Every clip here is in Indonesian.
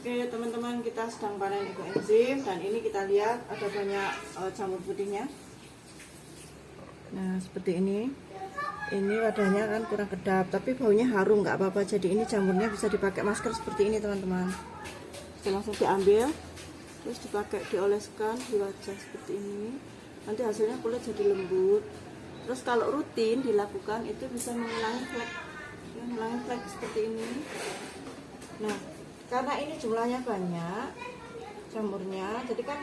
Oke teman-teman, kita sedang panen ekoenzim dan ini kita lihat ada banyak jamur putihnya. Nah seperti ini wadahnya kan kurang kedap, tapi baunya harum, nggak apa-apa. Jadi ini jamurnya bisa dipakai masker seperti ini teman-teman. Bisa langsung diambil, terus dipakai, dioleskan di wajah seperti ini. Nanti hasilnya kulit jadi lembut. Terus kalau rutin dilakukan itu bisa mengurangi flek, ya, mengurangi flek seperti ini. Nah karena ini jumlahnya banyak jamurnya, jadi kan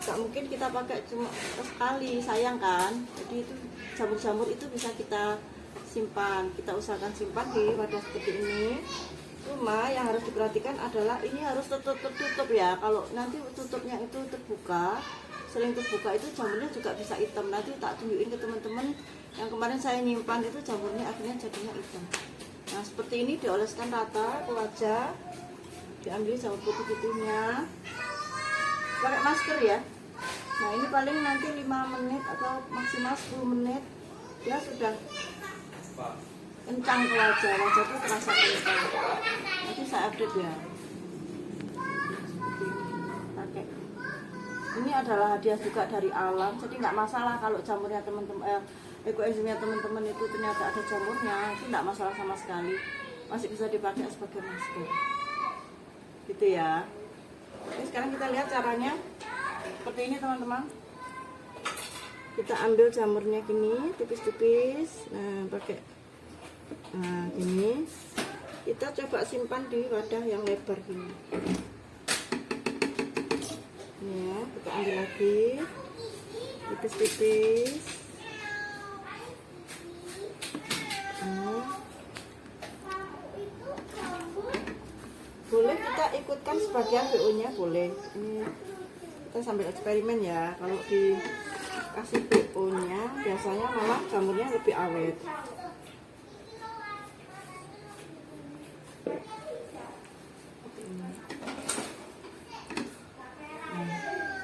nggak mungkin kita pakai cuma sekali, sayang kan. Jadi itu jamur-jamur itu bisa kita simpan, kita usahakan simpan di wadah seperti ini. Cuma yang harus diperhatikan adalah ini harus tertutup ya. Kalau nanti tutupnya itu terbuka, sering terbuka itu jamurnya juga bisa hitam. Nanti tak tunjukin ke teman-teman yang kemarin saya nyimpan itu jamurnya akhirnya jadinya hitam. Nah seperti ini dioleskan rata ke wajah, diambil jamur putih-putihnya, pakai masker ya. Nah ini paling nanti 5 menit atau maksimal 10 menit dia sudah kencang ke wajah itu terasa kencang. Nanti saya update ya. Seperti ini, pakai. Ini adalah hadiah juga dari alam, jadi nggak masalah kalau jamurnya teman-teman, ekoenzimnya teman-teman itu ternyata ada jamurnya, itu nggak masalah sama sekali, masih bisa dipakai sebagai masker. Gitu ya. Oke, sekarang kita lihat caranya seperti ini teman-teman. Kita ambil jamurnya gini tipis-tipis, nah pakai gini, kita coba simpan di wadah yang lebar gini ya. Kita ambil lagi tipis-tipis. Boleh kita ikutkan sebagian BO nya, boleh. Ini kita sambil eksperimen ya. Kalau dikasih BO nya biasanya malah jamurnya lebih awet.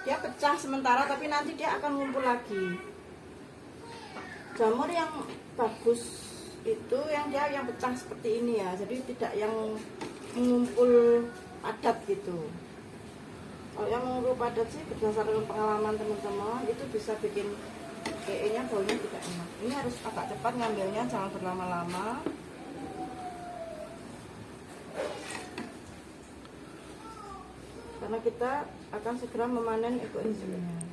Dia pecah sementara, tapi nanti dia akan ngumpul lagi. Jamur yang bagus itu yang pecah seperti ini ya, jadi tidak yang mengumpul padat gitu. Kalau yang mengumpul padat sih berdasarkan pengalaman teman-teman itu bisa bikin PE nya baunya tidak enak. Ini harus agak cepat ngambilnya, jangan berlama-lama. Karena kita akan segera memanen ekoenzimnya.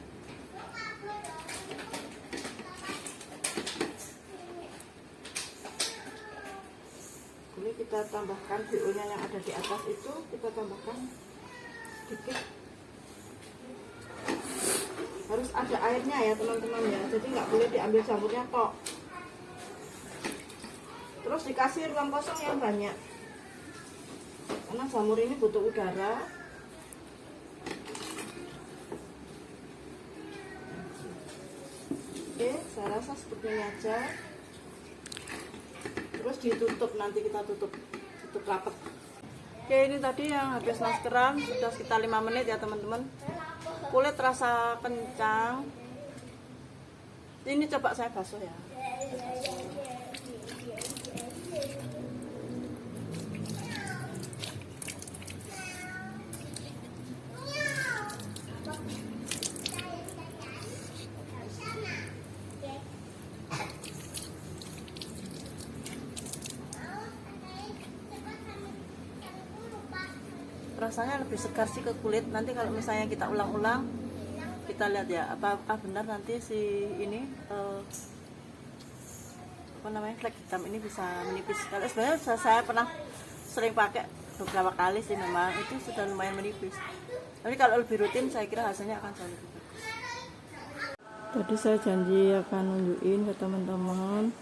Ini kita tambahkan BO nya yang ada di atas itu, kita tambahkan sedikit. Harus ada airnya ya teman-teman ya, jadi nggak boleh diambil jamurnya kok. Terus dikasih ruang kosong yang banyak, karena jamur ini butuh udara. Oke, saya rasa seperti ini aja. Terus ditutup, nanti kita tutup rapat. Oke, ini tadi yang habis maskeran sudah sekitar 5 menit ya teman-teman. Kulit terasa kencang. Ini coba saya basuh ya. Rasanya lebih segar sih ke kulit. Nanti kalau misalnya kita ulang-ulang, kita lihat ya apakah benar nanti si ini flek hitam ini bisa menipis. Kalau sebenarnya saya pernah sering pakai beberapa kali sih, memang itu sudah lumayan menipis. Tapi kalau lebih rutin saya kira hasilnya akan jauh lebih bagus. Tadi saya janji akan nunjukin ke teman-teman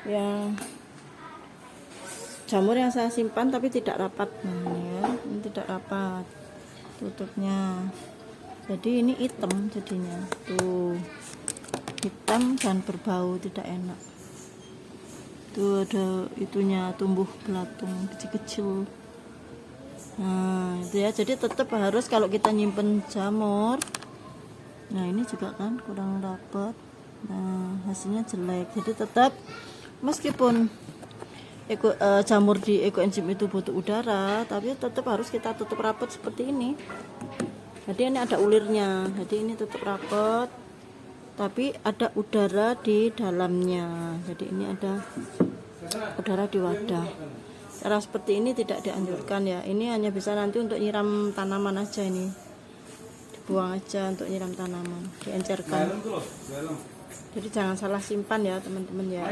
yang jamur yang saya simpan tapi tidak rapat. Nah, ya, ini tidak rapat tutupnya, jadi ini hitam jadinya tuh, hitam dan berbau tidak enak. Tuh ada itunya, tumbuh belatung kecil-kecil. Nah itu ya, jadi tetap harus kalau kita nyimpen jamur. Nah ini juga kan kurang rapat, nah hasilnya jelek. Jadi tetap meskipun jamur di ekoenzim itu butuh udara, tapi tetap harus kita tutup rapat seperti ini. Jadi ini ada ulirnya, jadi ini tutup rapat, tapi ada udara di dalamnya. Jadi ini ada udara di wadah. Cara seperti ini tidak dianjurkan ya. Ini hanya bisa nanti untuk nyiram tanaman aja, ini dibuang aja untuk nyiram tanaman, diencerkan. Jadi jangan salah simpan ya teman-teman ya.